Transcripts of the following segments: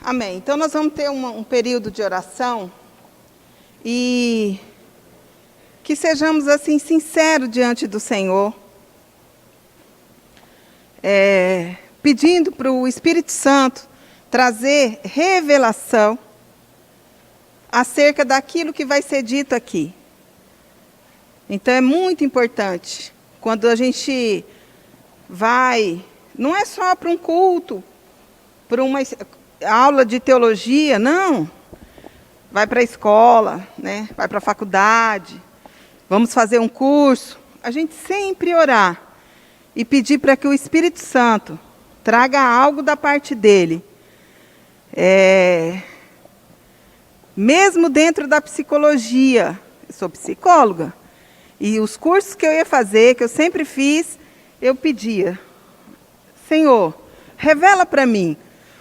Amém. Então nós vamos ter um período de oração e que sejamos assim sinceros diante do Senhor, pedindo para o Espírito Santo trazer revelação acerca daquilo que vai ser dito aqui. Então é muito importante quando a gente vai, não é só para um culto, para uma aula de teologia, não. Vai para a escola, né? Vai para a faculdade, vamos fazer um curso. A gente sempre orar e pedir para que o Espírito Santo traga algo da parte dele. Mesmo dentro da psicologia, eu sou psicóloga, e os cursos que eu ia fazer, que eu sempre fiz, eu pedia, Senhor, revela para mim,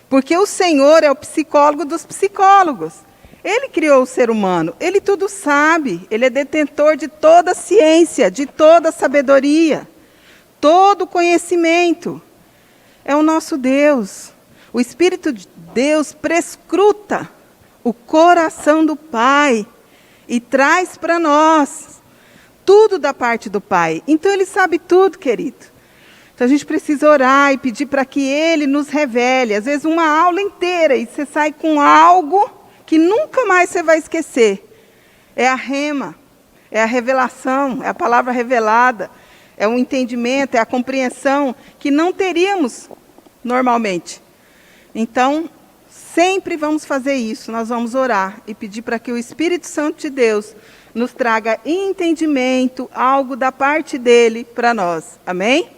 porque o Senhor é o psicólogo dos psicólogos. Ele criou o ser humano, Ele tudo sabe, Ele é detentor de toda a ciência, de toda a sabedoria, todo o conhecimento. É o nosso Deus. O Espírito de Deus prescruta o coração do Pai e traz para nós tudo da parte do Pai. Então Ele sabe tudo, querido. Então a gente precisa orar e pedir para que Ele nos revele. Às vezes uma aula inteira e você sai com algo que nunca mais você vai esquecer. É a rema, é a revelação, é a palavra revelada, é o entendimento, é a compreensão que não teríamos normalmente. Então, sempre vamos fazer isso, nós vamos orar e pedir para que o Espírito Santo de Deus nos traga entendimento, algo da parte dele para nós. Amém?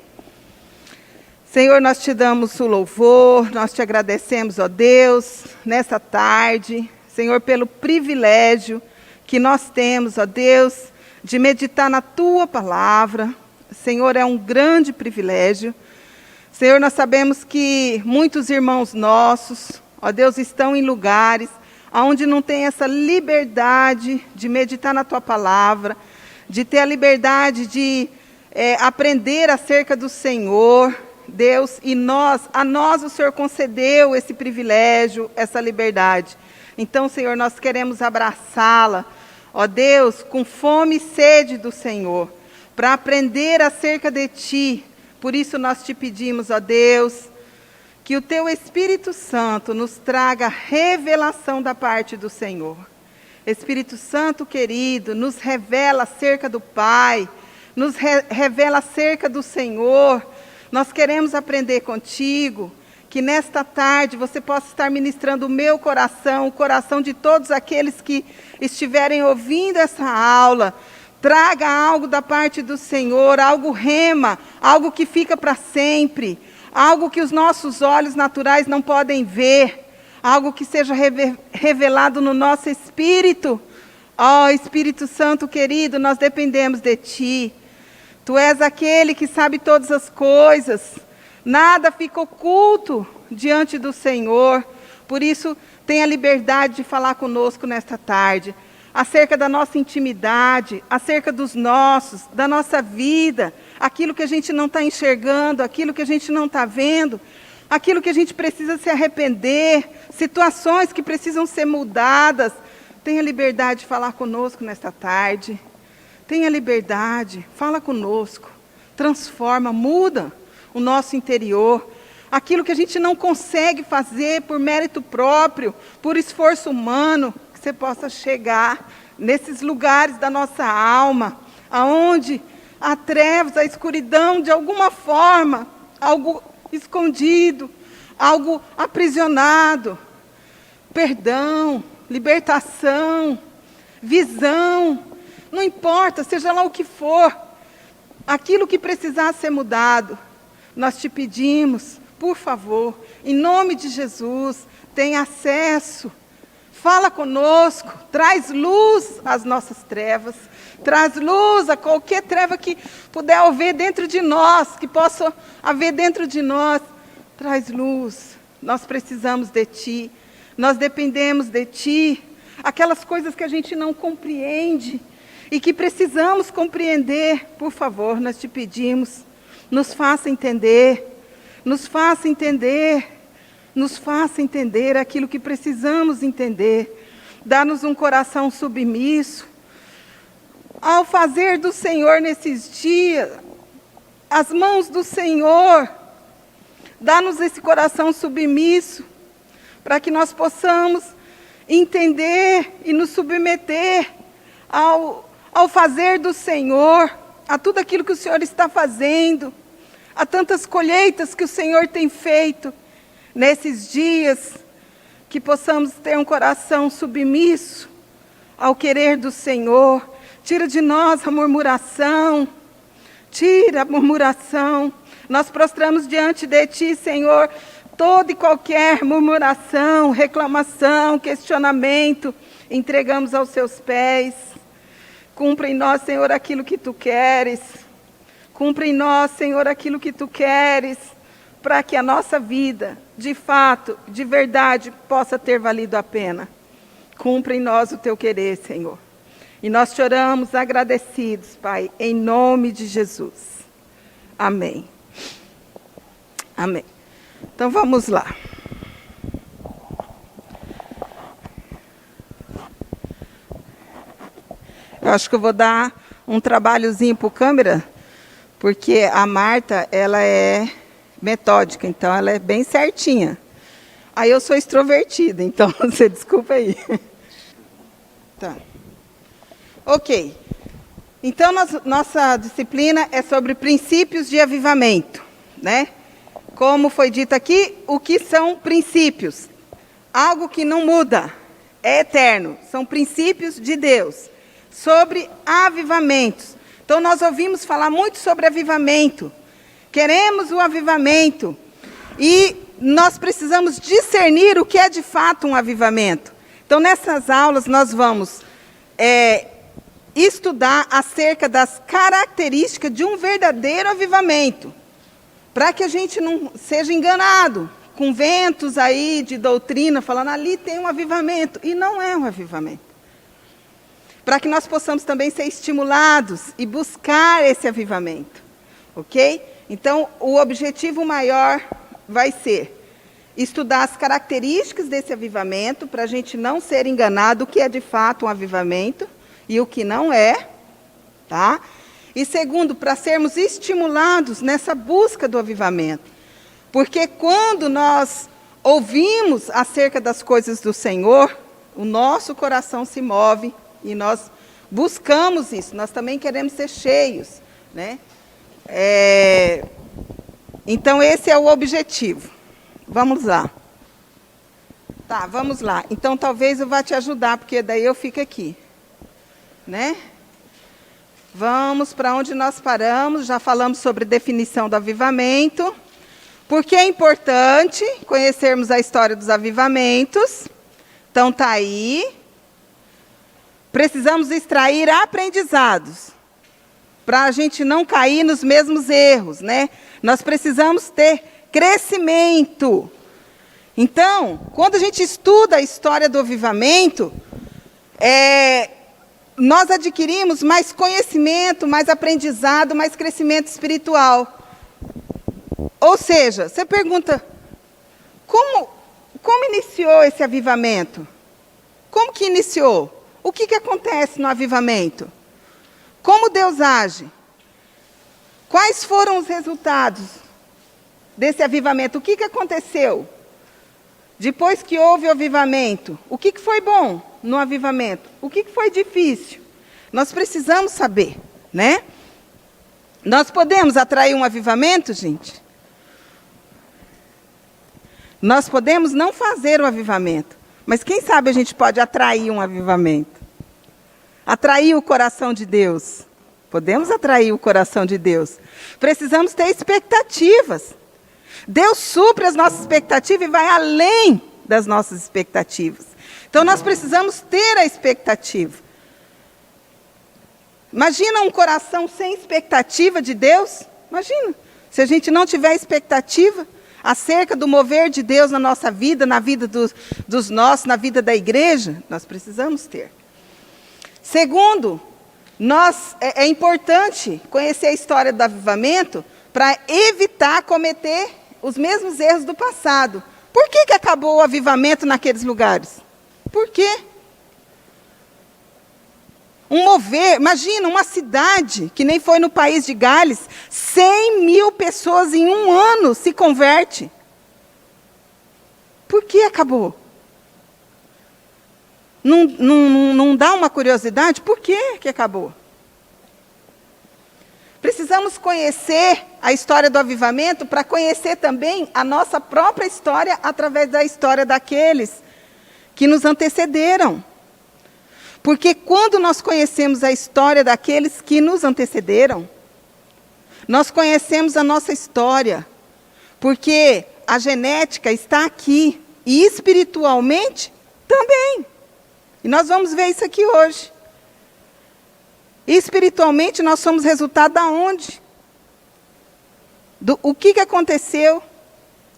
Senhor, nós te damos o louvor, nós te agradecemos, ó Deus, nessa tarde, Senhor, pelo privilégio que nós temos, ó Deus, de meditar na tua palavra. Senhor, é um grande privilégio. Senhor, nós sabemos que muitos irmãos nossos, ó Deus, estão em lugares onde não tem essa liberdade de meditar na tua palavra, de ter a liberdade de aprender acerca do Senhor, Deus, e a nós o Senhor concedeu esse privilégio, essa liberdade. Então, Senhor, nós queremos abraçá-la, ó Deus, com fome e sede do Senhor, para aprender acerca de Ti. Por isso nós te pedimos, ó Deus, que o Teu Espírito Santo nos traga revelação da parte do Senhor. Espírito Santo querido, nos revela acerca do Pai, nos revela acerca do Senhor. Nós queremos aprender contigo, que nesta tarde você possa estar ministrando o meu coração, o coração de todos aqueles que estiverem ouvindo essa aula. Traga algo da parte do Senhor, algo rema, algo que fica para sempre, algo que os nossos olhos naturais não podem ver, algo que seja revelado no nosso espírito. Ó Espírito Santo querido, nós dependemos de Ti. Tu és aquele que sabe todas as coisas, nada fica oculto diante do Senhor. Por isso, tenha liberdade de falar conosco nesta tarde, acerca da nossa intimidade, acerca dos nossos, da nossa vida, aquilo que a gente não está enxergando, aquilo que a gente não está vendo, aquilo que a gente precisa se arrepender, situações que precisam ser mudadas. Tenha liberdade de falar conosco nesta tarde. Tenha liberdade, fala conosco, transforma, muda o nosso interior. Aquilo que a gente não consegue fazer por mérito próprio, por esforço humano, que você possa chegar nesses lugares da nossa alma, aonde há trevas, a escuridão, de alguma forma, algo escondido, algo aprisionado. Perdão, libertação, visão. Não importa, seja lá o que for, aquilo que precisar ser mudado, nós te pedimos, por favor, em nome de Jesus, tenha acesso, fala conosco, traz luz às nossas trevas, traz luz a qualquer treva que puder haver dentro de nós, que possa haver dentro de nós, traz luz. Nós precisamos de Ti, nós dependemos de Ti, aquelas coisas que a gente não compreende, e que precisamos compreender, por favor, nós te pedimos, nos faça entender, nos faça entender aquilo que precisamos entender. Dá-nos um coração submisso. Ao fazer do Senhor nesses dias, as mãos do Senhor, dá-nos esse coração submisso, para que nós possamos entender e nos submeter ao fazer do Senhor, a tudo aquilo que o Senhor está fazendo, a tantas colheitas que o Senhor tem feito nesses dias, que possamos ter um coração submisso ao querer do Senhor. Tira de nós a murmuração, tira a murmuração. Nós prostramos diante de Ti, Senhor, toda e qualquer murmuração, reclamação, questionamento, entregamos aos Seus pés. Cumpra em nós, Senhor, aquilo que Tu queres. Cumpra em nós, Senhor, aquilo que Tu queres, para que a nossa vida, de fato, de verdade, possa ter valido a pena. Cumpra em nós o Teu querer, Senhor. E nós te oramos agradecidos, Pai, em nome de Jesus. Amém. Amém. Então vamos lá. Eu acho que eu vou dar um trabalhozinho para o câmera, porque a Marta, ela é metódica, então ela é bem certinha. Aí eu sou extrovertida, então você desculpa aí. Tá. Ok. Então nossa disciplina é sobre princípios de avivamento, né? Como foi dito aqui, o que são princípios? Algo que não muda, é eterno. São princípios de Deus. Sobre avivamentos. Então nós ouvimos falar muito sobre avivamento. Queremos o avivamento. E nós precisamos discernir o que é de fato um avivamento. Então nessas aulas nós vamos estudar acerca das características de um verdadeiro avivamento. Para que a gente não seja enganado com ventos aí de doutrina, falando ali tem um avivamento. E não é um avivamento. Para que nós possamos também ser estimulados e buscar esse avivamento. Ok? Então, o objetivo maior vai ser estudar as características desse avivamento, para a gente não ser enganado o que é de fato um avivamento e o que não é. Tá? E segundo, para sermos estimulados nessa busca do avivamento. Porque quando nós ouvimos acerca das coisas do Senhor, o nosso coração se move e nós buscamos isso. Nós também queremos ser cheios, né? Então esse é o objetivo. Vamos lá. Tá, vamos lá. Então talvez eu vá te ajudar, porque daí eu fico aqui, né? Vamos para onde nós paramos, já falamos sobre definição do avivamento. Por que é importante conhecermos a história dos avivamentos? Então está aí. Precisamos extrair aprendizados, para a gente não cair nos mesmos erros, né? Nós precisamos ter crescimento. Então, quando a gente estuda a história do avivamento, nós adquirimos mais conhecimento, mais aprendizado, mais crescimento espiritual. Ou seja, você pergunta, como iniciou esse avivamento? Como que iniciou? O que acontece no avivamento? Como Deus age? Quais foram os resultados desse avivamento? O que aconteceu? Depois que houve o avivamento, o que foi bom no avivamento? O que foi difícil? Nós precisamos saber, né? Nós podemos atrair um avivamento, gente? Nós podemos não fazer o avivamento, mas quem sabe a gente pode atrair um avivamento? Atrair o coração de Deus. Podemos atrair o coração de Deus. Precisamos ter expectativas. Deus supre as nossas expectativas e vai além das nossas expectativas. Então nós precisamos ter a expectativa. Imagina um coração sem expectativa de Deus? Imagina, se a gente não tiver expectativa acerca do mover de Deus na nossa vida, na vida dos nossos, na vida da igreja, nós precisamos ter. Segundo, é importante conhecer a história do avivamento para evitar cometer os mesmos erros do passado. Por que acabou o avivamento naqueles lugares? Por quê? Um mover, imagina, uma cidade, que nem foi no país de Gales, 100.000 pessoas em um ano se converte. Por que acabou? Não dá uma curiosidade? Por que acabou? Precisamos conhecer a história do avivamento para conhecer também a nossa própria história através da história daqueles que nos antecederam. Porque quando nós conhecemos a história daqueles que nos antecederam, nós conhecemos a nossa história. Porque a genética está aqui e espiritualmente também. E nós vamos ver isso aqui hoje. Espiritualmente, nós somos resultado da onde? O que aconteceu?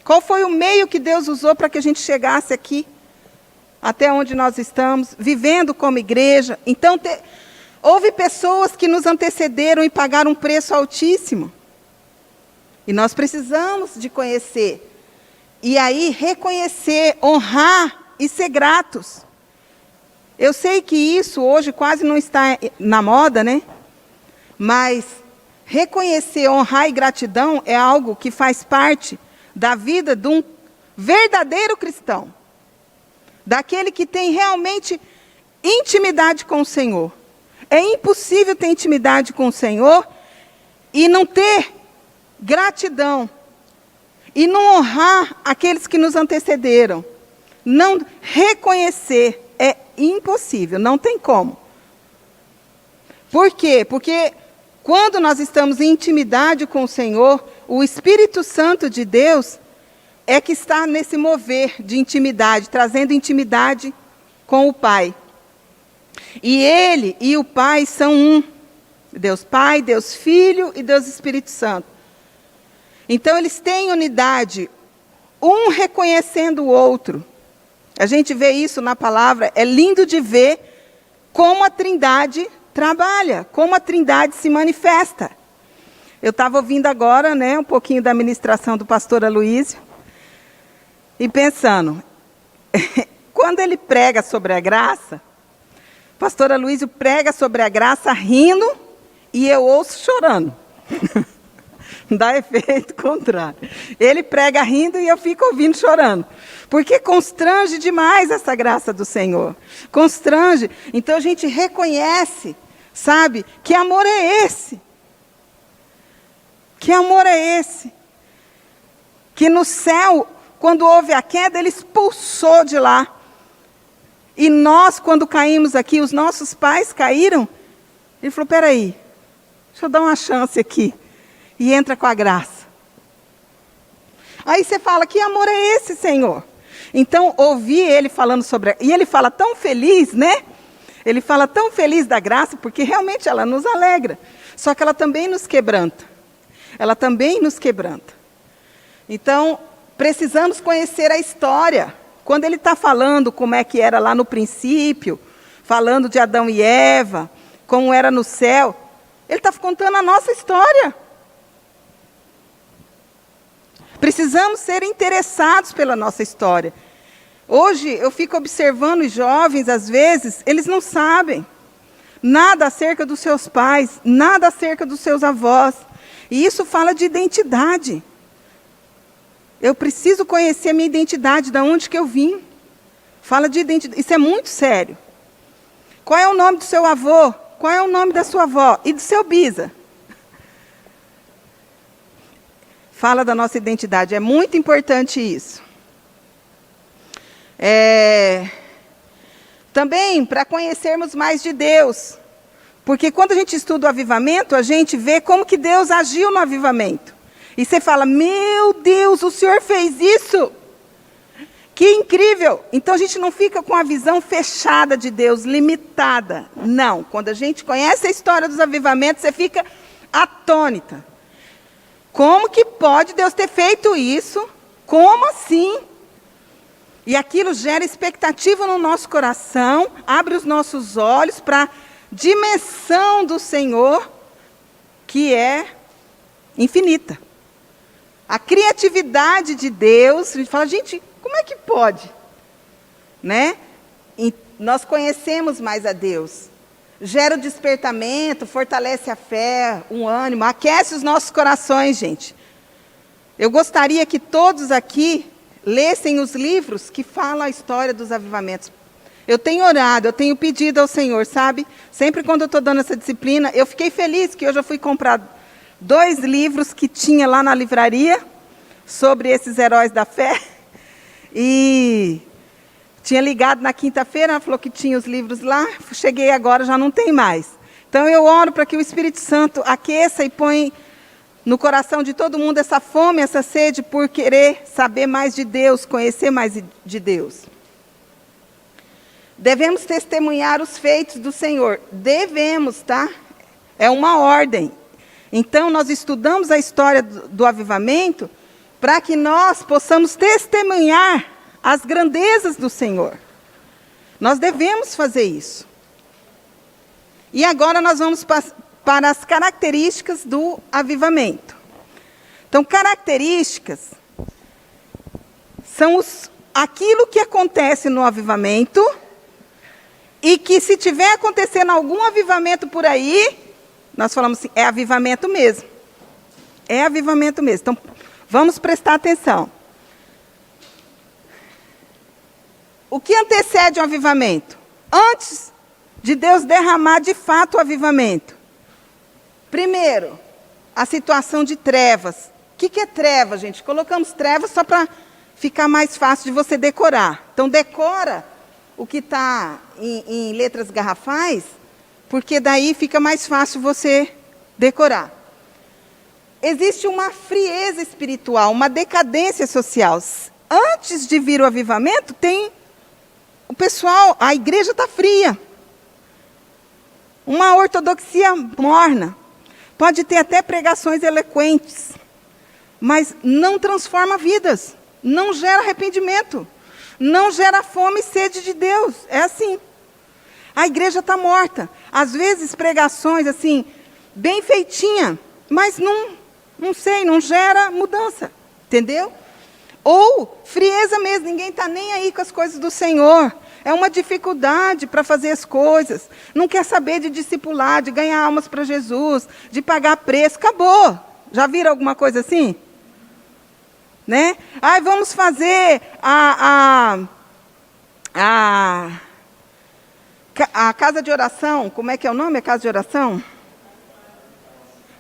Qual foi o meio que Deus usou para que a gente chegasse aqui? Até onde nós estamos, vivendo como igreja. Então, houve pessoas que nos antecederam e pagaram um preço altíssimo. E nós precisamos de conhecer. E aí, reconhecer, honrar e ser gratos. Eu sei que isso hoje quase não está na moda, né? Mas reconhecer, honrar e gratidão é algo que faz parte da vida de um verdadeiro cristão. Daquele que tem realmente intimidade com o Senhor. É impossível ter intimidade com o Senhor e não ter gratidão. E não honrar aqueles que nos antecederam. Não reconhecer. É impossível, não tem como. Por quê? Porque quando nós estamos em intimidade com o Senhor, o Espírito Santo de Deus é que está nesse mover de intimidade, trazendo intimidade com o Pai. E Ele e o Pai são um. Deus Pai, Deus Filho e Deus Espírito Santo. Então eles têm unidade, um reconhecendo o outro. A gente vê isso na palavra, é lindo de ver como a Trindade trabalha, como a Trindade se manifesta. Eu estava ouvindo agora, né, um pouquinho da ministração do pastor Aloísio, e pensando, quando ele prega sobre a graça, o pastor Aloísio prega sobre a graça rindo, e eu ouço chorando. Dá efeito contrário. Ele prega rindo e eu fico ouvindo chorando. Porque constrange demais essa graça do Senhor. Constrange. Então a gente reconhece, sabe, que amor é esse? Que amor é esse? Que no céu, quando houve a queda, ele expulsou de lá. E nós, quando caímos aqui, os nossos pais caíram. Ele falou, peraí, deixa eu dar uma chance aqui. E entra com a graça. Aí você fala, que amor é esse, Senhor? Então, ouvir ele falando sobre... E ele fala tão feliz, né? Ele fala tão feliz da graça, porque realmente ela nos alegra. Só que ela também nos quebranta. Ela também nos quebranta. Então, precisamos conhecer a história. Quando ele está falando como é que era lá no princípio, falando de Adão e Eva, como era no céu, ele está contando a nossa história. Precisamos ser interessados pela nossa história. Hoje, eu fico observando os jovens, às vezes, eles não sabem nada acerca dos seus pais, nada acerca dos seus avós. E isso fala de identidade. Eu preciso conhecer a minha identidade, de onde que eu vim. Fala de identidade. Isso é muito sério. Qual é o nome do seu avô? Qual é o nome da sua avó? E do seu bisa? Fala da nossa identidade. É muito importante isso. Também para conhecermos mais de Deus. Porque quando a gente estuda o avivamento, a gente vê como que Deus agiu no avivamento. E você fala, meu Deus, o Senhor fez isso? Que incrível! Então a gente não fica com a visão fechada de Deus, limitada. Não, quando a gente conhece a história dos avivamentos, você fica atônita. Como que pode Deus ter feito isso? Como assim? E aquilo gera expectativa no nosso coração, abre os nossos olhos para a dimensão do Senhor, que é infinita. A criatividade de Deus, a gente fala, gente, Como é que pode? Né? E nós conhecemos mais a Deus. Gera o despertamento, fortalece a fé, um ânimo, aquece os nossos corações, gente. Eu gostaria que todos aqui lessem os livros que falam a história dos avivamentos. Eu tenho orado, eu tenho pedido ao Senhor, sabe? Sempre quando eu estou dando essa disciplina, eu fiquei feliz que hoje eu fui comprar 2 livros que tinha lá na livraria sobre esses heróis da fé. E tinha ligado na quinta-feira, ela falou que tinha os livros lá. Cheguei agora, já não tem mais. Então eu oro para que o Espírito Santo aqueça e põe no coração de todo mundo essa fome, essa sede por querer saber mais de Deus, conhecer mais de Deus. Devemos testemunhar os feitos do Senhor. Devemos, tá? É uma ordem. Então, nós estudamos a história do avivamento para que nós possamos testemunhar as grandezas do Senhor. Nós devemos fazer isso. E agora nós vamos para as características do avivamento. Então, características são aquilo que acontece no avivamento e que, se tiver acontecendo algum avivamento por aí, nós falamos assim, é avivamento mesmo. É avivamento mesmo. Então, vamos prestar atenção. O que antecede o avivamento? Antes de Deus derramar de fato o avivamento. Primeiro, a situação de trevas. O que é treva, gente? Colocamos trevas só para ficar mais fácil de você decorar. Então, decora o que está em letras garrafais, porque daí fica mais fácil você decorar. Existe uma frieza espiritual, uma decadência social. Antes de vir o avivamento, tem o pessoal, a igreja está fria. Uma ortodoxia morna. Pode ter até pregações eloquentes, mas não transforma vidas, não gera arrependimento, não gera fome e sede de Deus. É assim. A igreja está morta. Às vezes pregações assim, bem feitinha, mas não sei, não gera mudança. Entendeu? Ou frieza mesmo, ninguém está nem aí com as coisas do Senhor. É uma dificuldade para fazer as coisas. Não quer saber de discipular, de ganhar almas para Jesus, de pagar preço. Acabou. Já viram alguma coisa assim? Né? Ai, vamos fazer a casa de oração. Como é que é o nome? A casa de oração?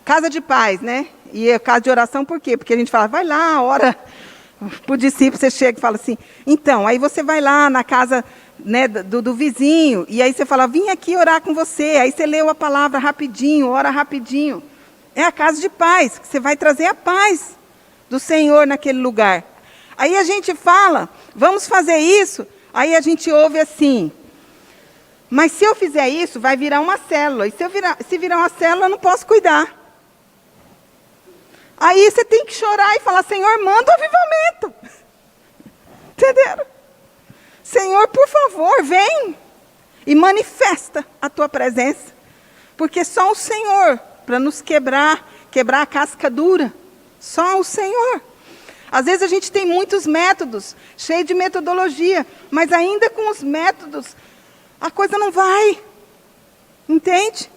Casa de paz, né? E é casa de oração por quê? Porque a gente fala, vai lá, ora para o discípulo, você chega e fala assim, então, aí você vai lá na casa, né, do vizinho, e aí você fala, vim aqui orar com você, aí você leu a palavra rapidinho, ora rapidinho. É a casa de paz, que você vai trazer a paz do Senhor naquele lugar. Aí a gente fala, vamos fazer isso, aí a gente ouve assim, mas se eu fizer isso, vai virar uma célula, e se virar uma célula, eu não posso cuidar. Aí você tem que chorar e falar, Senhor, manda o avivamento. Entenderam? Senhor, por favor, vem e manifesta a tua presença. Porque só o Senhor, para nos quebrar a casca dura. Só o Senhor. Às vezes a gente tem muitos métodos, cheio de metodologia, mas ainda com os métodos, a coisa não vai. Entende?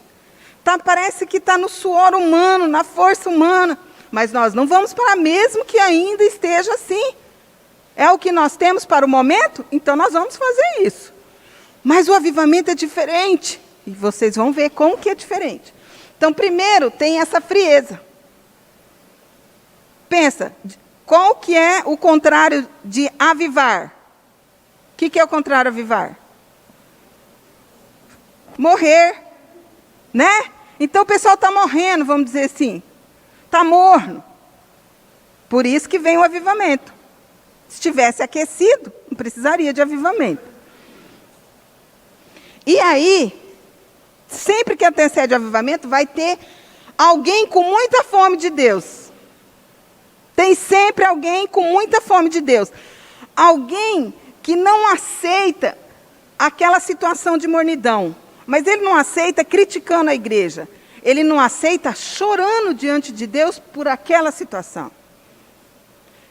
Parece que está no suor humano, na força humana. Mas nós não vamos parar, mesmo que ainda esteja assim. É o que nós temos para o momento? Então nós vamos fazer isso. Mas o avivamento é diferente. E vocês vão ver como que é diferente. Então, primeiro, tem essa frieza. Pensa, qual que é o contrário de avivar? O que é o contrário de avivar? Morrer. Né? Então o pessoal está morrendo, vamos dizer assim. Está morno. Por isso que vem o avivamento. Se estivesse aquecido, não precisaria de avivamento. E aí, sempre que antecede o avivamento, vai ter alguém com muita fome de Deus. Tem sempre alguém com muita fome de Deus. Alguém que não aceita aquela situação de mornidão. Mas ele não aceita criticando a igreja. Ele não aceita chorando diante de Deus por aquela situação.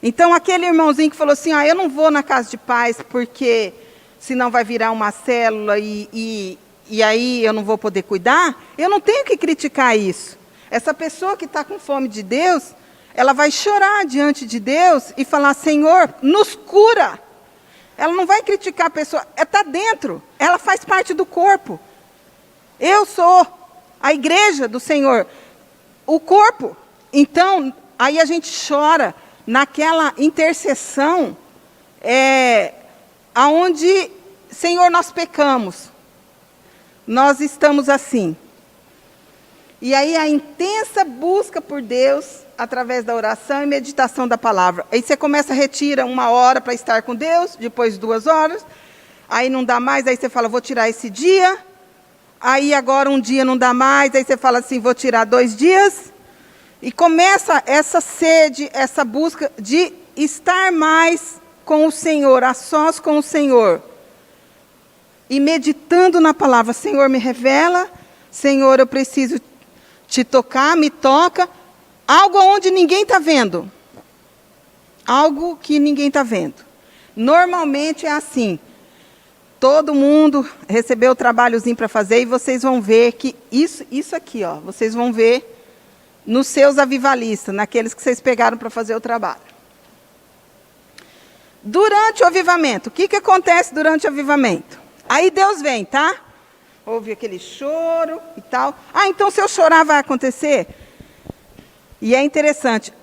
Então, aquele irmãozinho que falou assim, eu não vou na casa de paz porque senão vai virar uma célula e aí eu não vou poder cuidar, eu não tenho que criticar isso. Essa pessoa que está com fome de Deus, ela vai chorar diante de Deus e falar, Senhor, nos cura. Ela não vai criticar a pessoa, está dentro, ela faz parte do corpo. Eu sou a igreja do Senhor, o corpo. Então, aí a gente chora naquela intercessão, aonde, Senhor, nós pecamos. Nós estamos assim. E aí a intensa busca por Deus, através da oração e meditação da palavra. Aí você começa a retirar 1 hora para estar com Deus, depois 2 horas. Aí não dá mais, aí você fala, vou tirar esse dia. Aí agora um dia não dá mais, aí você fala assim, vou tirar 2 dias. E começa essa sede, essa busca de estar mais com o Senhor, a sós com o Senhor. E meditando na palavra, Senhor, me revela, Senhor, eu preciso te tocar, me toca. Algo onde ninguém está vendo. Algo que ninguém está vendo. Normalmente é assim. Todo mundo recebeu o trabalhozinho para fazer e vocês vão ver que isso aqui, vocês vão ver nos seus avivalistas, naqueles que vocês pegaram para fazer o trabalho. Durante o avivamento, o que acontece durante o avivamento? Aí Deus vem, tá? Houve aquele choro e tal. Então se eu chorar vai acontecer? E é interessante.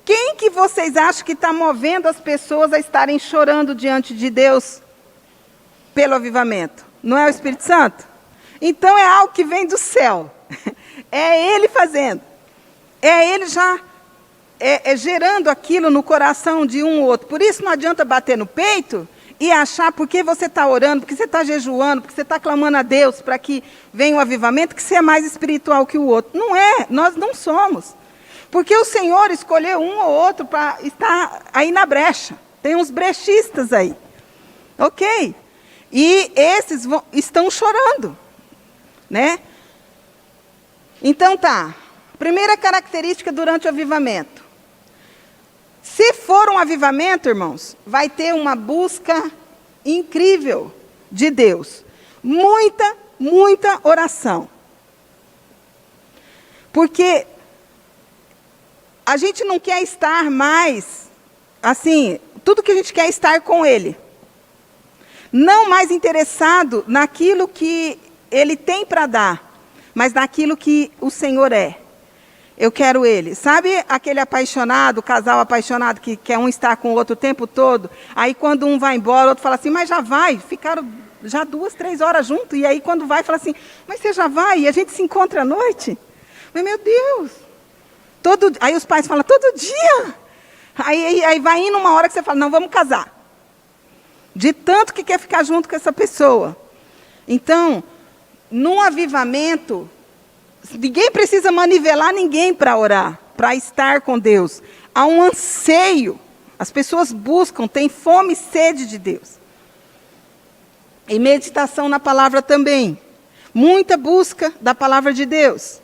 Quem que vocês acham que está movendo as pessoas a estarem chorando diante de Deus pelo avivamento? Não é o Espírito Santo? Então é algo que vem do céu. É Ele fazendo. É Ele já gerando aquilo no coração de um ou outro. Por isso não adianta bater no peito e achar porque você está orando, porque você está jejuando, porque você está clamando a Deus para que venha o avivamento, que você é mais espiritual que o outro. Não é, nós não somos. Porque o Senhor escolheu um ou outro para estar aí na brecha. Tem uns brechistas aí. Ok? E esses estão chorando. Né? Então tá. Primeira característica durante o avivamento. Se for um avivamento, irmãos, vai ter uma busca incrível de Deus. Muita, muita oração. Porque a gente não quer estar mais, assim, tudo que a gente quer é estar com Ele. Não mais interessado naquilo que Ele tem para dar, mas naquilo que o Senhor é. Eu quero Ele. Sabe aquele apaixonado, casal apaixonado, que quer um estar com o outro o tempo todo? Aí quando um vai embora, o outro fala assim, mas já vai, ficaram já 2, 3 horas juntos. E aí quando vai, fala assim, mas você já vai? E a gente se encontra à noite? Mas meu Deus! Aí os pais falam, todo dia. Aí vai indo uma hora que você fala, não, vamos casar. De tanto que quer ficar junto com essa pessoa. Então, num avivamento, ninguém precisa manivelar ninguém para orar, para estar com Deus. Há um anseio. As pessoas buscam, têm fome e sede de Deus. E meditação na palavra também. Muita busca da palavra de Deus.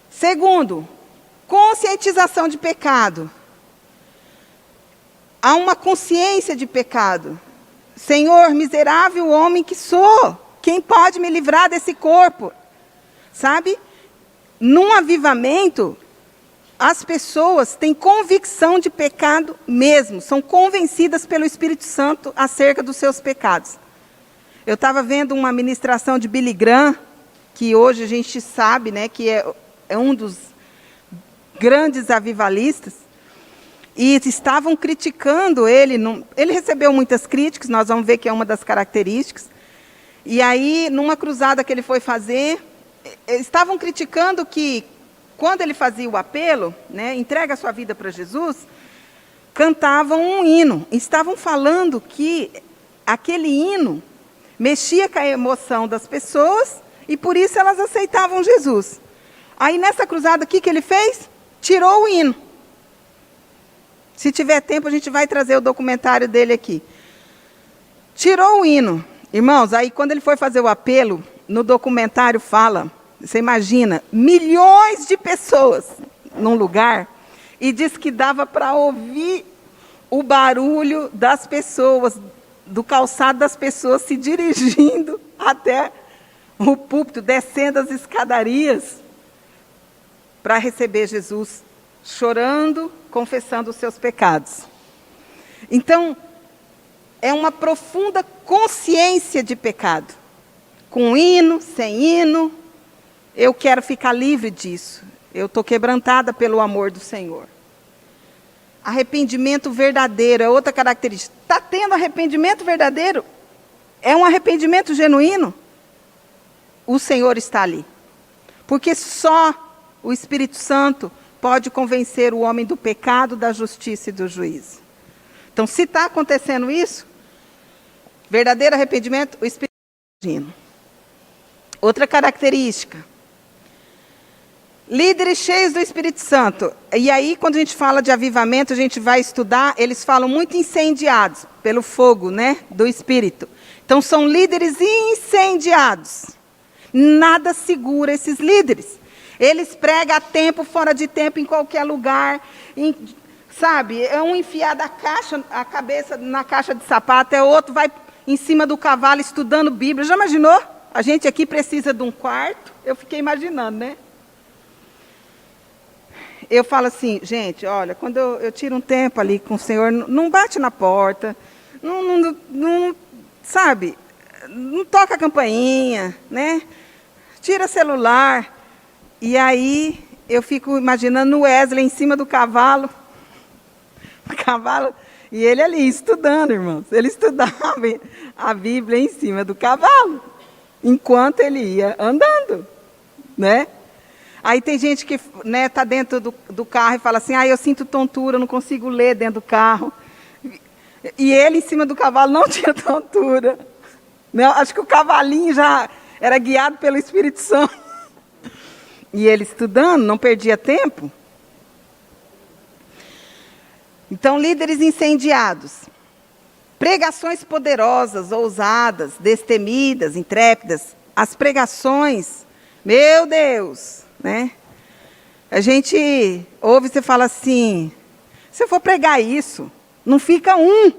Segundo, conscientização de pecado. Há uma consciência de pecado. Senhor, miserável homem que sou, quem pode me livrar desse corpo? Sabe? Num avivamento, as pessoas têm convicção de pecado mesmo, são convencidas pelo Espírito Santo acerca dos seus pecados. Eu estava vendo uma ministração de Billy Graham, que hoje a gente sabe, né, que é um dos grandes avivalistas, e estavam criticando ele. Ele recebeu muitas críticas, nós vamos ver que é uma das características. E aí, numa cruzada que ele foi fazer, estavam criticando que, quando ele fazia o apelo, né, entrega a sua vida para Jesus, cantavam um hino. Estavam falando que aquele hino mexia com a emoção das pessoas, e por isso elas aceitavam Jesus. Aí nessa cruzada, o que ele fez? Tirou o hino. Se tiver tempo, a gente vai trazer o documentário dele aqui. Tirou o hino. Irmãos, aí quando ele foi fazer o apelo, no documentário fala, você imagina, milhões de pessoas num lugar, E diz que dava para ouvir o barulho das pessoas, do calçado das pessoas se dirigindo até o púlpito, descendo as escadarias para receber Jesus, chorando, confessando os seus pecados. Então, é uma profunda consciência de pecado. Com hino, sem hino, eu quero ficar livre disso. Eu estou quebrantada pelo amor do Senhor. Arrependimento verdadeiro é outra característica. Está tendo arrependimento verdadeiro? É um arrependimento genuíno? O Senhor está ali. Porque só o Espírito Santo pode convencer o homem do pecado, da justiça e do juízo. Então, se está acontecendo isso, verdadeiro arrependimento, o Espírito Santo está agindo. Outra característica. Líderes cheios do Espírito Santo. E aí, quando a gente fala de avivamento, a gente vai estudar, eles falam muito incendiados pelo fogo, né, do Espírito. Então, são líderes incendiados. Nada segura esses líderes. Eles pregam a tempo, fora de tempo, em qualquer lugar. Sabe, é um enfiar a cabeça na caixa de sapato, é outro vai em cima do cavalo estudando Bíblia. Já imaginou? A gente aqui precisa de um quarto. Eu fiquei imaginando, né? Eu falo assim, gente, olha, quando eu tiro um tempo ali com o Senhor, não bate na porta, não sabe, não toca a campainha, né? Tira celular. E aí eu fico imaginando o Wesley em cima do cavalo, e ele ali estudando, irmãos. Ele estudava a Bíblia em cima do cavalo, enquanto ele ia andando, né? Aí tem gente que está dentro do carro e fala assim, eu sinto tontura, eu não consigo ler dentro do carro. E ele em cima do cavalo não tinha tontura. Não, acho que o cavalinho já era guiado pelo Espírito Santo. E ele estudando, não perdia tempo. Então, líderes incendiados. Pregações poderosas, ousadas, destemidas, intrépidas. As pregações, meu Deus, né? A gente ouve, você fala assim, se eu for pregar isso, não fica um.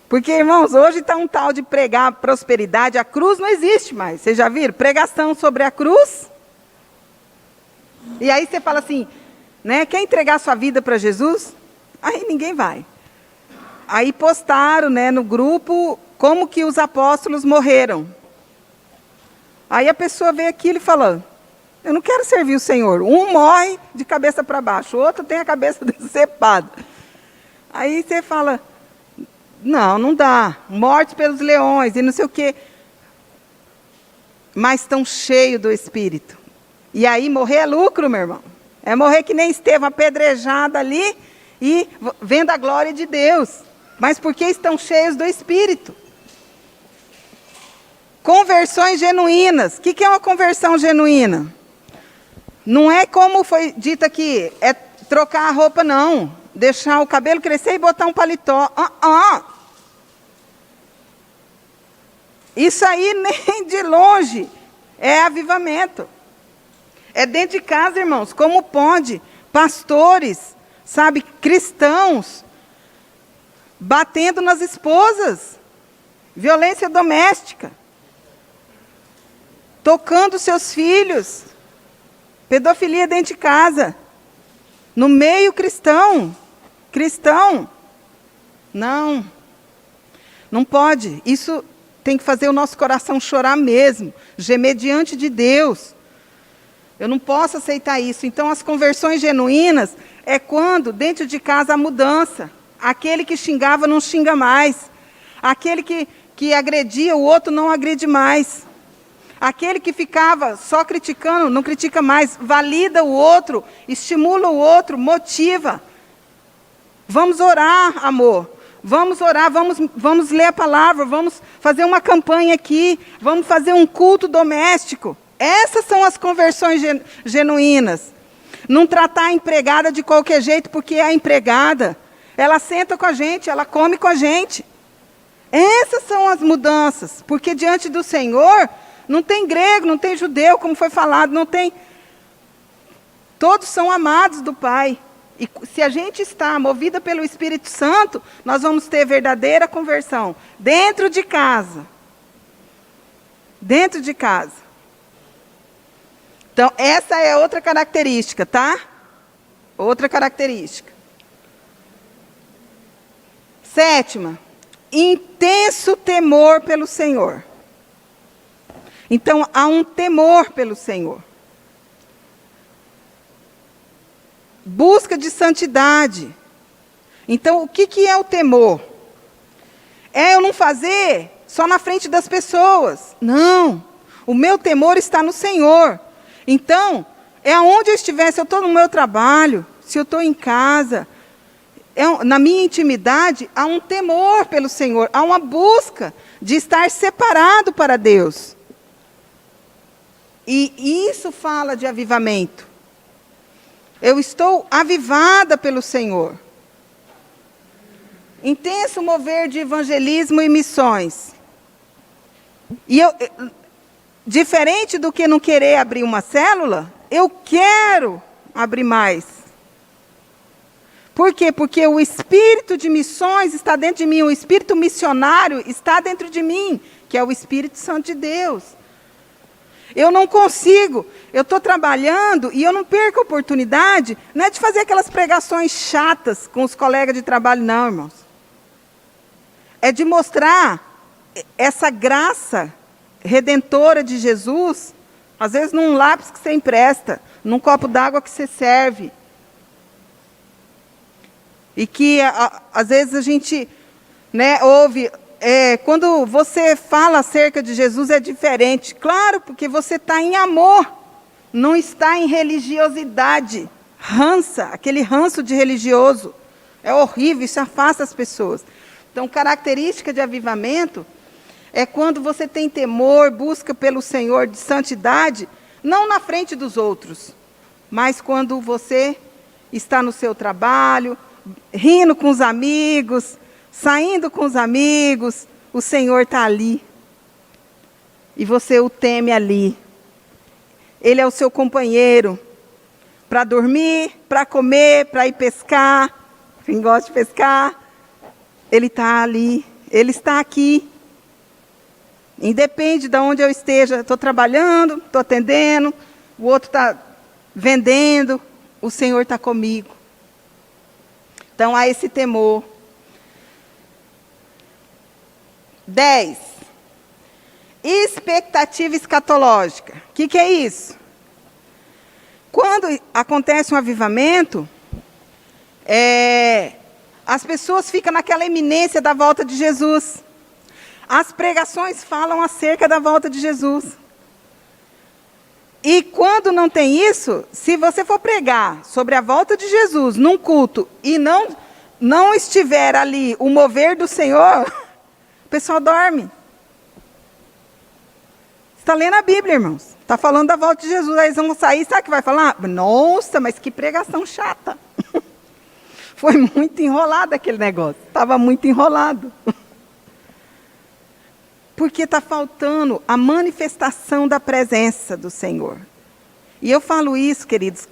Porque, irmãos, hoje está um tal de pregar prosperidade, a cruz não existe mais. Vocês já viram? Pregação sobre a cruz. E aí você fala assim, né? Quer entregar sua vida para Jesus? Aí ninguém vai. Aí postaram, né, no grupo como que os apóstolos morreram. Aí a pessoa vê aquilo e fala, eu não quero servir o Senhor. Um morre de cabeça para baixo, o outro tem a cabeça decepada. Aí você fala, não dá. Morte pelos leões e não sei o quê. Mas estão cheios do Espírito. E aí morrer é lucro, meu irmão. É morrer que nem Estevão, apedrejado ali e vendo a glória de Deus. Mas porque estão cheios do Espírito. Conversões genuínas. O que é uma conversão genuína? Não é como foi dito aqui, é trocar a roupa, não. Deixar o cabelo crescer e botar um paletó. Isso aí nem de longe é avivamento. É dentro de casa, irmãos. Como pode pastores, sabe, cristãos, batendo nas esposas, violência doméstica, tocando seus filhos, pedofilia dentro de casa, no meio cristão, não pode. Isso tem que fazer o nosso coração chorar mesmo, gemer diante de Deus. Eu não posso aceitar isso. Então, as conversões genuínas é quando, dentro de casa, a mudança. Aquele que xingava não xinga mais. Aquele que agredia o outro não agride mais. Aquele que ficava só criticando, não critica mais. Valida o outro, estimula o outro, motiva. Vamos orar, amor. Vamos orar, vamos ler a palavra, vamos fazer uma campanha aqui, vamos fazer um culto doméstico. Essas são as conversões genuínas. Não tratar a empregada de qualquer jeito, porque é a empregada. Ela senta com a gente, ela come com a gente. Essas são as mudanças, porque diante do Senhor não tem grego, não tem judeu, como foi falado, não tem. Todos são amados do Pai. E se a gente está movida pelo Espírito Santo, nós vamos ter verdadeira conversão. Dentro de casa. Dentro de casa. Então, essa é outra característica, tá? Outra característica. 7ª, intenso temor pelo Senhor. Então, há um temor pelo Senhor. Busca de santidade. Então, o que é o temor? É eu não fazer só na frente das pessoas. Não. O meu temor está no Senhor. Então, é aonde eu estiver, se eu estou no meu trabalho, se eu estou em casa, na minha intimidade, há um temor pelo Senhor, há uma busca de estar separado para Deus. E isso fala de avivamento. Eu estou avivada pelo Senhor. Intenso mover de evangelismo e missões. E diferente do que não querer abrir uma célula, eu quero abrir mais. Por quê? Porque o espírito de missões está dentro de mim, o espírito missionário está dentro de mim, que é o Espírito Santo de Deus. Eu não consigo, eu estou trabalhando e eu não perco a oportunidade, não é de fazer aquelas pregações chatas com os colegas de trabalho, não, irmãos. É de mostrar essa graça redentora de Jesus, às vezes num lápis que você empresta, num copo d'água que você serve. E que, às vezes, a gente ouve... quando você fala acerca de Jesus é diferente. Claro, porque você está em amor, não está em religiosidade. Aquele ranço de religioso. É horrível, isso afasta as pessoas. Então, característica de avivamento é quando você tem temor, busca pelo Senhor de santidade, não na frente dos outros, mas quando você está no seu trabalho, rindo com os amigos, saindo com os amigos, o Senhor está ali. E você o teme ali. Ele é o seu companheiro. Para dormir, para comer, para ir pescar. Quem gosta de pescar, ele está ali. Ele está aqui. Independe de onde eu esteja. Estou trabalhando, estou atendendo. O outro está vendendo. O Senhor está comigo. Então há esse temor. 10. Expectativa escatológica. O que é isso? Quando acontece um avivamento, as pessoas ficam naquela iminência da volta de Jesus. As pregações falam acerca da volta de Jesus. E quando não tem isso, se você for pregar sobre a volta de Jesus num culto e não estiver ali o mover do Senhor, o pessoal dorme. Está lendo a Bíblia, irmãos. Está falando da volta de Jesus. Aí eles vão sair, sabe o que vai falar? Nossa, mas que pregação chata. Foi muito enrolado aquele negócio. Estava muito enrolado. Porque está faltando a manifestação da presença do Senhor. E eu falo isso, queridos,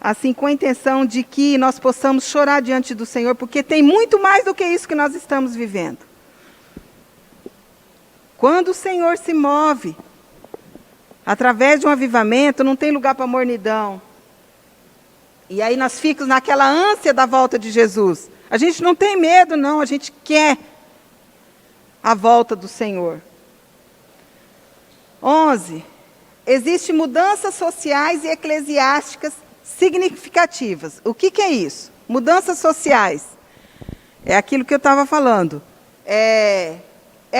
assim, com a intenção de que nós possamos chorar diante do Senhor, porque tem muito mais do que isso que nós estamos vivendo. Quando o Senhor se move, através de um avivamento, não tem lugar para mornidão. E aí nós ficamos naquela ânsia da volta de Jesus. A gente não tem medo, não, a gente quer a volta do Senhor. 11. Existem mudanças sociais e eclesiásticas significativas. O que é isso? Mudanças sociais. É aquilo que eu estava falando. É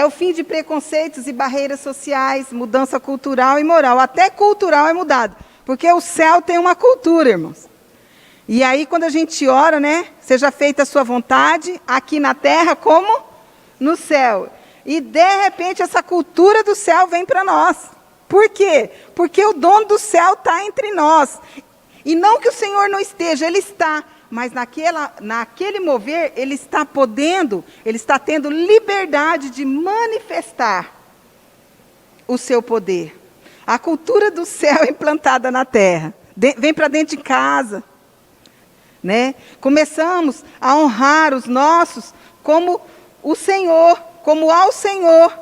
o fim de preconceitos e barreiras sociais, mudança cultural e moral. Até cultural é mudado. Porque o céu tem uma cultura, irmãos. E aí, quando a gente ora, seja feita a sua vontade, aqui na terra como no céu. E, de repente, essa cultura do céu vem para nós. Por quê? Porque o dono do céu está entre nós. E não que o Senhor não esteja, Ele está. Mas naquele mover, Ele está podendo, Ele está tendo liberdade de manifestar o seu poder. A cultura do céu é implantada na terra. vem para dentro de casa. Né? Começamos a honrar os nossos como o Senhor, como ao Senhor.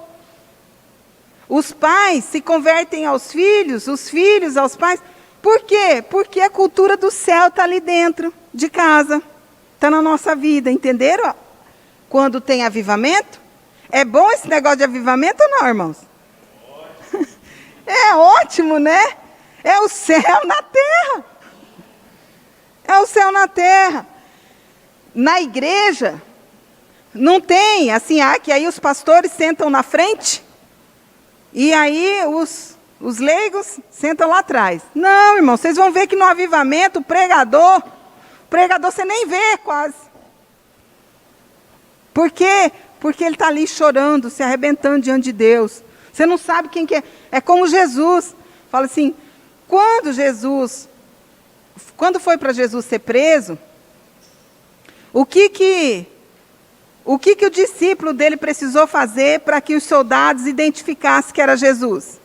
Os pais se convertem aos filhos, os filhos aos pais. Por quê? Porque a cultura do céu está ali dentro de casa, está na nossa vida, entenderam? Quando tem avivamento, é bom esse negócio de avivamento ou não, irmãos? É ótimo, né? É o céu na terra. É o céu na terra. Na igreja, não tem assim, que aí os pastores sentam na frente e aí os leigos sentam lá atrás. Não, irmão, vocês vão ver que no avivamento o pregador você nem vê quase. Por quê? Porque ele está ali chorando, se arrebentando diante de Deus. Você não sabe quem que é. É como Jesus. Fala assim, quando foi para Jesus ser preso, o que o discípulo dele precisou fazer para que os soldados identificassem que era Jesus?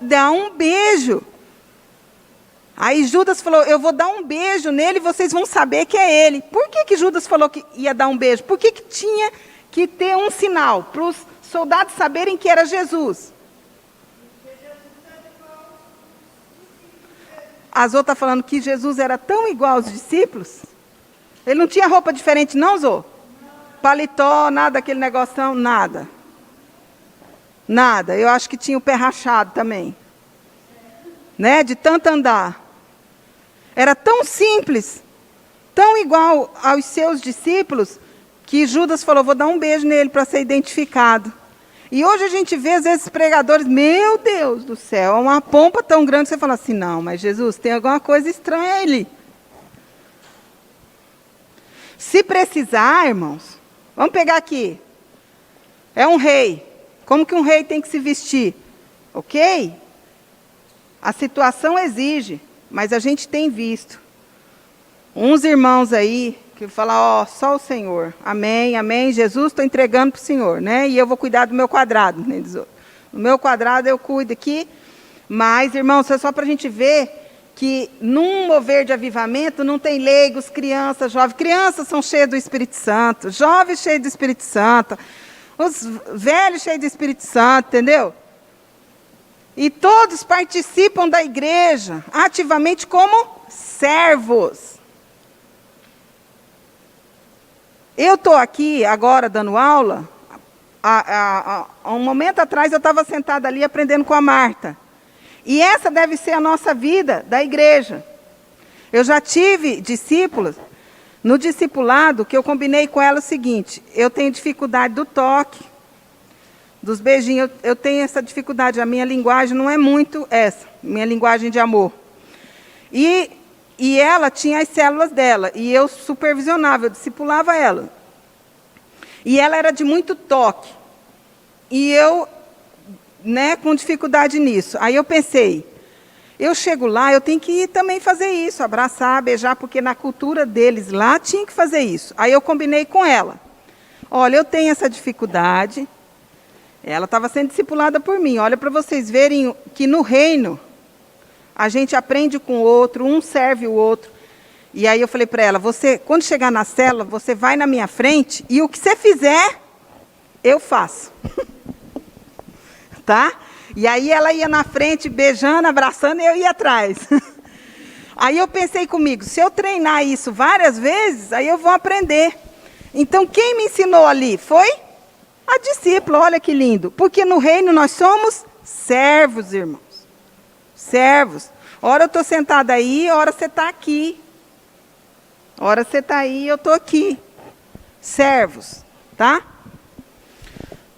Dar um beijo. Aí Judas falou, eu vou dar um beijo nele e vocês vão saber que é ele. Por que Judas falou que ia dar um beijo? Por que tinha que ter um sinal para os soldados saberem que era Jesus? A Zô está falando que Jesus era tão igual aos discípulos. Ele não tinha roupa diferente não, Zô? Paletó, nada, aquele negoção, nada. Nada. Eu acho que tinha o pé rachado também. Né? De tanto andar. Era tão simples, tão igual aos seus discípulos, que Judas falou, vou dar um beijo nele para ser identificado. E hoje a gente vê, às vezes, pregadores, meu Deus do céu, uma pompa tão grande, que você fala assim, não, mas Jesus, tem alguma coisa estranha ali. Se precisar, irmãos, vamos pegar aqui. É um rei. Como que um rei tem que se vestir? Ok? A situação exige, mas a gente tem visto. Uns irmãos aí, que falam, só o Senhor. Amém, amém. Jesus, estou entregando para o Senhor, né? E eu vou cuidar do meu quadrado. Né? No meu quadrado eu cuido aqui. Mas, irmãos, é só para a gente ver que num mover de avivamento não tem leigos, crianças, jovens. Crianças são cheias do Espírito Santo. Jovens cheios do Espírito Santo. Os velhos cheios do Espírito Santo, entendeu? E todos participam da igreja ativamente como servos. Eu estou aqui agora dando aula. Há um momento atrás eu estava sentada ali aprendendo com a Marta. E essa deve ser a nossa vida da igreja. Eu já tive discípulos, no discipulado, que eu combinei com ela o seguinte, eu tenho dificuldade do toque, dos beijinhos, eu tenho essa dificuldade, a minha linguagem não é muito essa, minha linguagem de amor. E ela tinha as células dela, e eu supervisionava, eu discipulava ela. E ela era de muito toque. E eu, com dificuldade nisso. Aí eu pensei, eu chego lá, eu tenho que também fazer isso, abraçar, beijar, porque na cultura deles lá tinha que fazer isso. Aí eu combinei com ela. Olha, eu tenho essa dificuldade. Ela estava sendo discipulada por mim. Olha, para vocês verem que no reino, a gente aprende com o outro, um serve o outro. E aí eu falei para ela, você, quando chegar na célula, você vai na minha frente e o que você fizer, eu faço. Tá? E aí ela ia na frente, beijando, abraçando, e eu ia atrás. Aí eu pensei comigo, se eu treinar isso várias vezes, aí eu vou aprender. Então quem me ensinou ali foi a discípula, olha que lindo. Porque no reino nós somos servos, irmãos. Servos. Ora eu estou sentada aí, ora você está aqui. Ora você está aí, eu estou aqui. Servos, tá?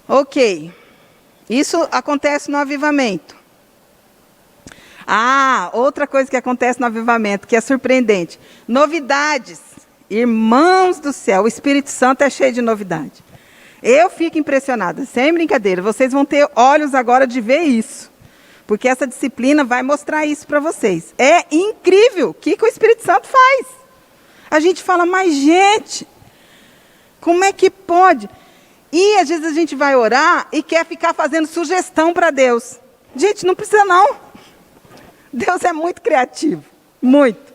Ok. Isso acontece no avivamento. Outra coisa que acontece no avivamento, que é surpreendente. Novidades. Irmãos do céu, o Espírito Santo é cheio de novidade. Eu fico impressionada, sem brincadeira. Vocês vão ter olhos agora de ver isso. Porque essa disciplina vai mostrar isso para vocês. É incrível o que o Espírito Santo faz. A gente fala, mas gente, como é que pode? E às vezes a gente vai orar e quer ficar fazendo sugestão para Deus. Gente, não precisa não. Deus é muito criativo, muito.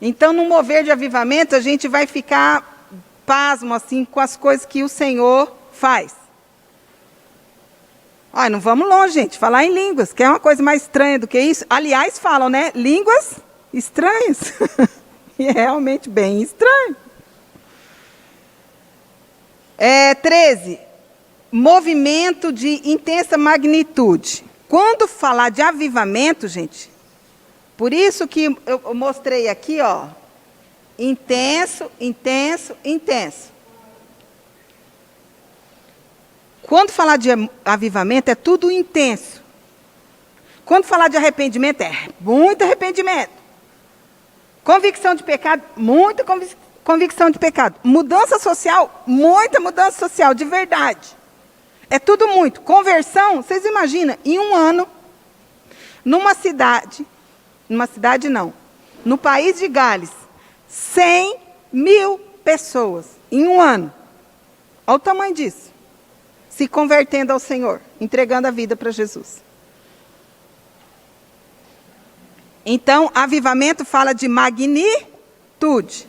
Então, no mover de avivamento, a gente vai ficar pasmo assim com as coisas que o Senhor faz. Olha, não vamos longe, gente. Falar em línguas, que é uma coisa mais estranha do que isso. Aliás, falam, né? Línguas estranhas. E é realmente bem estranho. 13. Movimento de intensa magnitude. Quando falar de avivamento, gente, por isso que eu mostrei aqui, ó, intenso, intenso, intenso. Quando falar de avivamento, é tudo intenso. Quando falar de arrependimento, é muito arrependimento. Convicção de pecado, muita convicção de pecado. Mudança social, muita mudança social, de verdade. É tudo muito. Conversão, vocês imaginam, em um ano, numa cidade não, no país de Gales, 100.000 pessoas, em um ano. Olha o tamanho disso. Se convertendo ao Senhor, entregando a vida para Jesus. Então, avivamento fala de magnitude,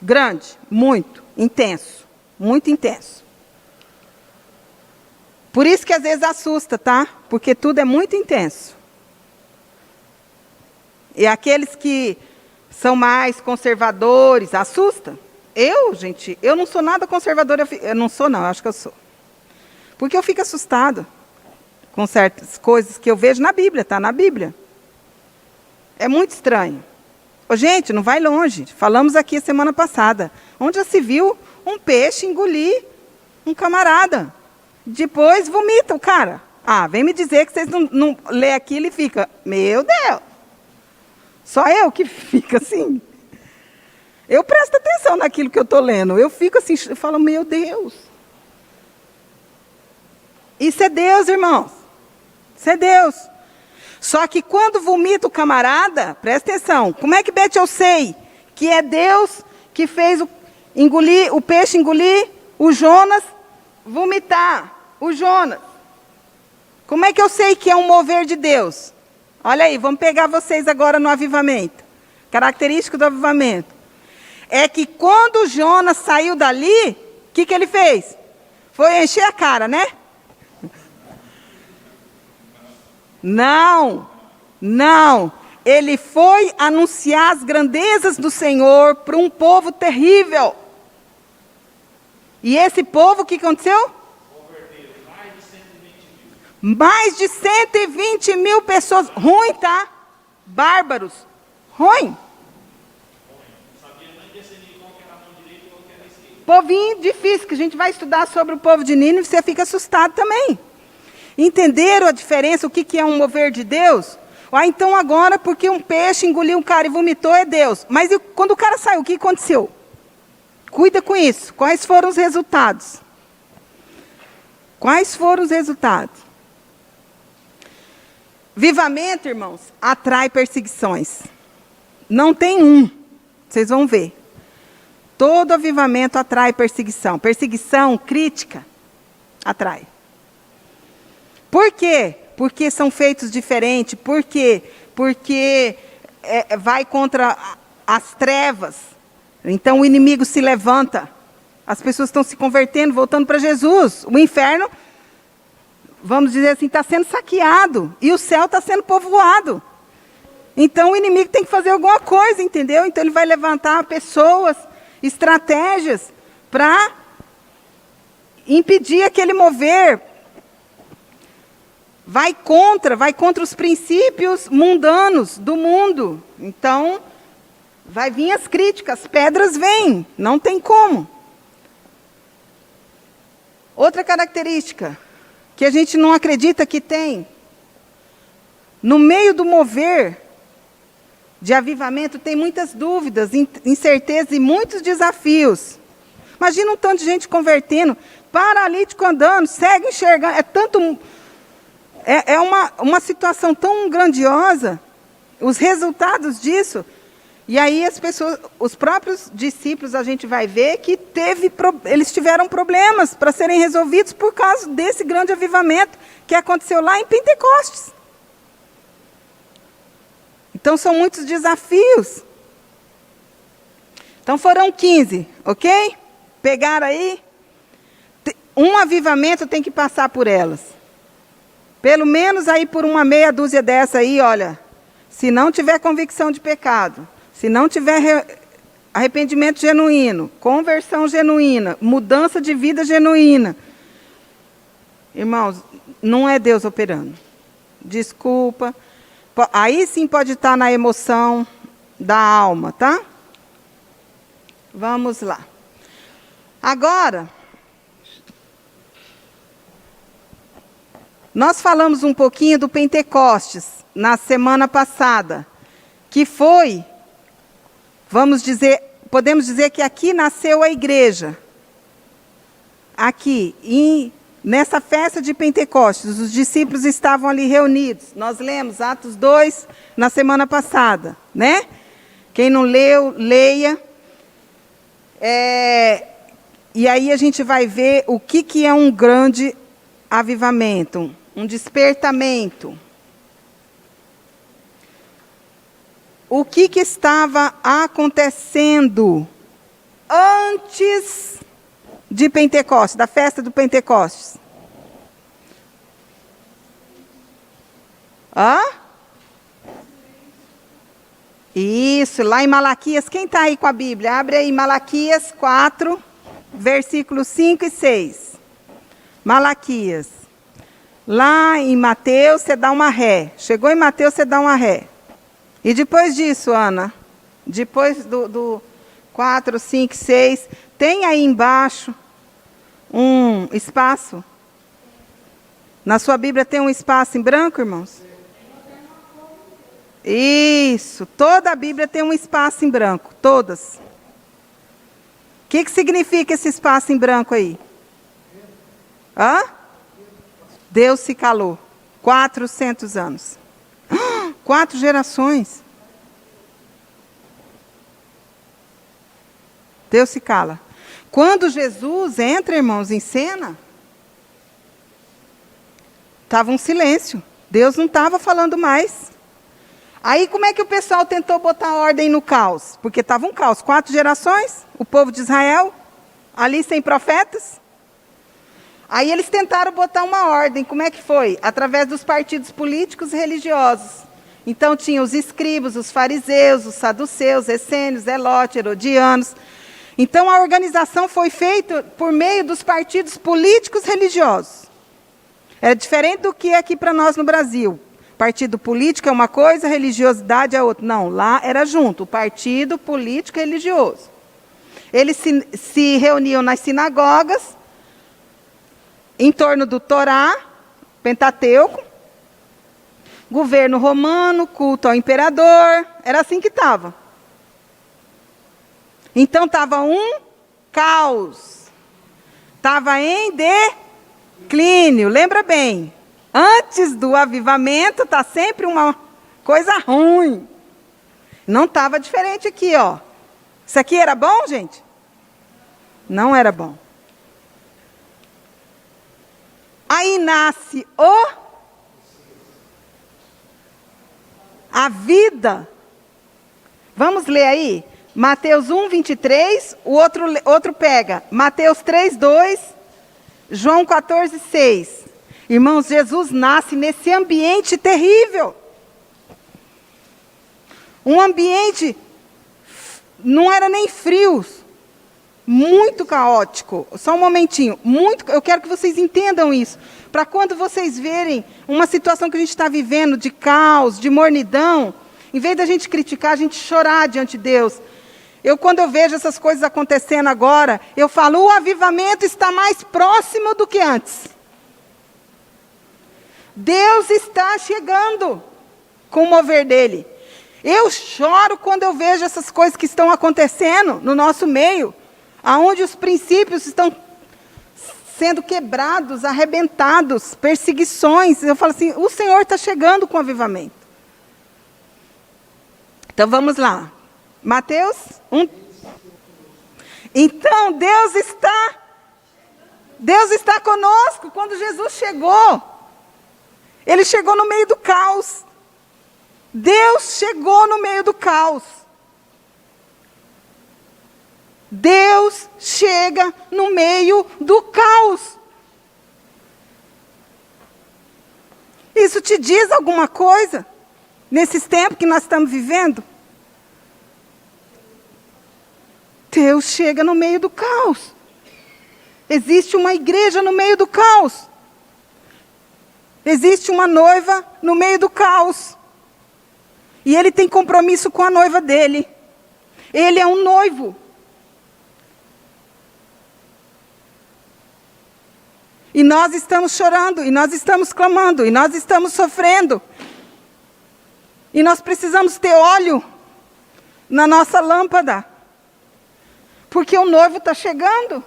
grande, muito, intenso, muito intenso. Por isso que às vezes assusta, tá? Porque tudo é muito intenso. E aqueles que são mais conservadores, assusta. Eu não sou nada conservadora, eu não sou não, eu acho que eu sou. Porque eu fico assustado com certas coisas que eu vejo na Bíblia, tá? Na Bíblia. É muito estranho. Ô, gente, não vai longe. Falamos aqui semana passada. Onde já se viu um peixe engolir um camarada. Depois vomita o cara. Ah, vem me dizer que vocês não lê aquilo e fica, meu Deus. Só eu que fico assim. Eu presto atenção naquilo que eu estou lendo. Eu fico assim, eu falo, meu Deus. Isso é Deus, irmãos. Isso é Deus. Só que quando vomita o camarada, presta atenção, como é que Beth eu sei que é Deus que fez o peixe engolir, o Jonas vomitar, o Jonas? Como é que eu sei que é um mover de Deus? Olha aí, vamos pegar vocês agora no avivamento. Característica do avivamento. É que quando o Jonas saiu dali, o que ele fez? Foi encher a cara, né? Não. Ele foi anunciar as grandezas do Senhor para um povo terrível. E esse povo, o que aconteceu? Mais de 120.000 pessoas. Ruim, tá? Bárbaros. Ruim. Povinho difícil, que a gente vai estudar sobre o povo de Nínive, você fica assustado também. Entenderam a diferença, o que é um mover de Deus? Ah, então agora, porque um peixe engoliu um cara e vomitou, é Deus. Mas quando o cara saiu, o que aconteceu? Cuida com isso. Quais foram os resultados? Quais foram os resultados? Avivamento, irmãos, atrai perseguições. Não tem um. Vocês vão ver. Todo avivamento atrai perseguição. Perseguição, crítica, atrai. Por quê? Porque são feitos diferentes. Por quê? Porque vai contra as trevas. Então o inimigo se levanta. As pessoas estão se convertendo, voltando para Jesus. O inferno, vamos dizer assim, está sendo saqueado. E o céu está sendo povoado. Então o inimigo tem que fazer alguma coisa, entendeu? Então ele vai levantar pessoas, estratégias, para impedir aquele mover. Vai contra os princípios mundanos do mundo. Então, vai vir as críticas, as pedras vêm, não tem como. Outra característica, que a gente não acredita que tem, no meio do mover de avivamento tem muitas dúvidas, incertezas e muitos desafios. Imagina um tanto de gente convertendo, paralítico andando, cego enxergando, É uma situação tão grandiosa, os resultados disso. E aí as pessoas, os próprios discípulos, a gente vai ver que eles tiveram problemas para serem resolvidos por causa desse grande avivamento que aconteceu lá em Pentecostes. Então são muitos desafios. Então foram 15, ok? Pegaram aí? Um avivamento tem que passar por elas. Pelo menos aí por uma meia dúzia dessa aí, olha. Se não tiver convicção de pecado, se não tiver arrependimento genuíno, conversão genuína, mudança de vida genuína, irmãos, não é Deus operando. Desculpa. Aí sim pode estar na emoção da alma, tá? Vamos lá. Agora, nós falamos um pouquinho do Pentecostes na semana passada, que foi, podemos dizer que aqui nasceu a igreja. Aqui, nessa festa de Pentecostes, os discípulos estavam ali reunidos. Nós lemos Atos 2 na semana passada, né? Quem não leu, leia. E aí a gente vai ver o que é um grande avivamento, um despertamento. O que estava acontecendo antes de Pentecostes, da festa do Pentecostes? Isso, lá em Malaquias, quem está aí com a Bíblia? Abre aí Malaquias 4, versículos 5 e 6. Malaquias. Lá em Mateus, você dá uma ré. Chegou em Mateus, você dá uma ré. E depois disso, Ana, depois do 4, 5, 6, tem aí embaixo um espaço? Na sua Bíblia tem um espaço em branco, irmãos? Isso, toda a Bíblia tem um espaço em branco, todas. O que significa esse espaço em branco aí? Deus se calou. 400 anos. 4 gerações. Deus se cala. Quando Jesus entra, irmãos, em cena, estava um silêncio. Deus não estava falando mais. Aí como é que o pessoal tentou botar ordem no caos? Porque estava um caos. 4 gerações, o povo de Israel, ali sem profetas. Aí eles tentaram botar uma ordem. Como é que foi? Através dos partidos políticos e religiosos. Então tinha os escribas, os fariseus, os saduceus, essênios, zelotes, herodianos. Então a organização foi feita por meio dos partidos políticos religiosos. Era diferente do que é aqui para nós no Brasil. Partido político é uma coisa, religiosidade é outra. Não, lá era junto, o partido político e religioso. Eles se reuniam nas sinagogas, em torno do Torá, Pentateuco, governo romano, culto ao imperador, era assim que estava. Então estava um caos, estava em declínio, lembra bem. Antes do avivamento está sempre uma coisa ruim. Não estava diferente aqui, ó. Isso aqui era bom, gente? Não era bom. Aí nasce a vida. Vamos ler aí? Mateus 1, 23, o outro pega. Mateus 3, 2, João 14, 6. Irmãos, Jesus nasce nesse ambiente terrível. Um ambiente, não era nem frio, muito caótico. Só um momentinho. Eu quero que vocês entendam isso. Para quando vocês verem uma situação que a gente está vivendo de caos, de mornidão, em vez da gente criticar, a gente chorar diante de Deus. Quando eu vejo essas coisas acontecendo agora, eu falo, o avivamento está mais próximo do que antes. Deus está chegando com o mover dele. Eu choro quando eu vejo essas coisas que estão acontecendo no nosso meio, aonde os princípios estão sendo quebrados, arrebentados, perseguições. Eu falo assim, o Senhor está chegando com o avivamento. Então vamos lá. Mateus 1. Então Deus está conosco. Quando Jesus chegou, Ele chegou no meio do caos. Deus chegou no meio do caos. Deus chega no meio do caos. Isso te diz alguma coisa? Nesses tempos que nós estamos vivendo? Deus chega no meio do caos. Existe uma igreja no meio do caos. Existe uma noiva no meio do caos. E ele tem compromisso com a noiva dele. Ele é um noivo. E nós estamos chorando, e nós estamos clamando, e nós estamos sofrendo. E nós precisamos ter óleo na nossa lâmpada. Porque o noivo está chegando.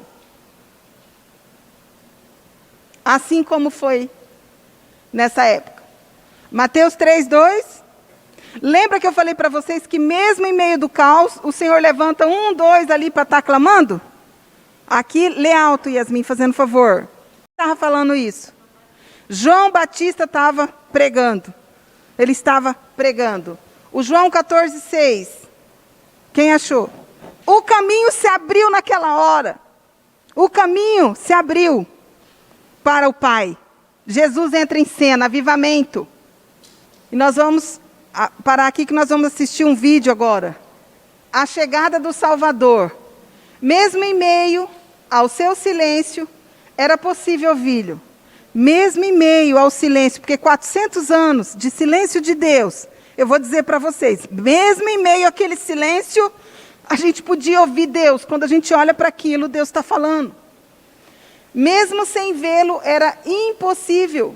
Assim como foi nessa época. Mateus 3:2. Lembra que eu falei para vocês que mesmo em meio do caos, o Senhor levanta 1, 2 ali para estar clamando? Aqui, lê alto, Yasmin, fazendo favor. Estava falando isso. João Batista estava pregando. Ele estava pregando. O João 14:6. Quem achou? O caminho se abriu naquela hora. O caminho se abriu para o Pai. Jesus entra em cena, avivamento. E nós vamos parar aqui que nós vamos assistir um vídeo agora. A chegada do Salvador. Mesmo em meio ao seu silêncio, era possível ouvi-lo. Mesmo em meio ao silêncio, porque 400 anos de silêncio de Deus, eu vou dizer para vocês, mesmo em meio àquele silêncio, a gente podia ouvir Deus. Quando a gente olha para aquilo, Deus está falando. Mesmo sem vê-lo, era impossível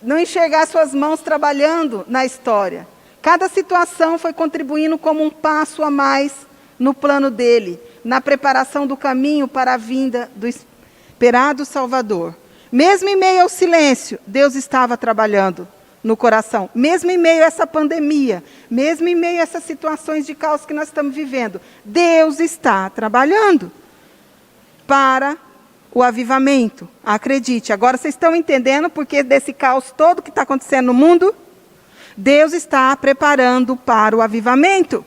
não enxergar suas mãos trabalhando na história. Cada situação foi contribuindo como um passo a mais no plano dele, na preparação do caminho para a vinda do esperado Salvador. Mesmo em meio ao silêncio, Deus estava trabalhando no coração. Mesmo em meio a essa pandemia, mesmo em meio a essas situações de caos que nós estamos vivendo, Deus está trabalhando para o avivamento. Acredite, agora vocês estão entendendo porque desse caos todo que está acontecendo no mundo? Deus está preparando para o avivamento.